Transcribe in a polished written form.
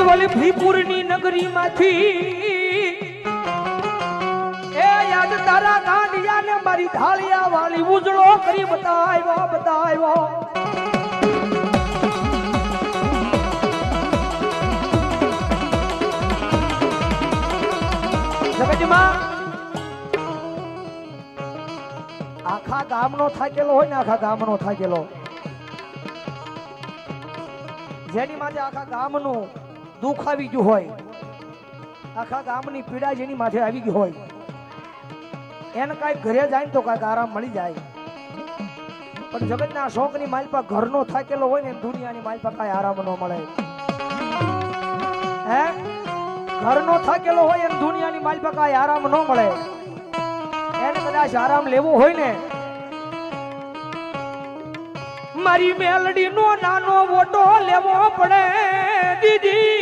ઓલી ભીપુરની નગરીમાંથી એ યાદ તારા ગાંડિયાને મારી ઢાળિયા વાળી ઉજળો કરી બતાવ્યો જગતમાં આખા ગામનો થાકેલો હોય ને આખા ગામનો થાકેલો જેની માથે આખા ગામનું દુઃખ આવી ગયું હોય આખા ગામની પીડા જેની માથે આવી ગઈ હોય એને કાંઈ ઘરે જાય તો કાંઈક આરામ મળી જાય પણ જગતના શોકની માલપા ઘરનો થાકેલો હોય ને દુનિયાની માલપા કાંઈ આરામ ન મળે હે ઘરનો થાકેલો હોય અને દુનિયાની માલપા કાંઈ આરામ ન મળે એને કદાચ આરામ લેવો હોય ને મારી મેલડીનો નાનો વોટો લેવો પડે દીદી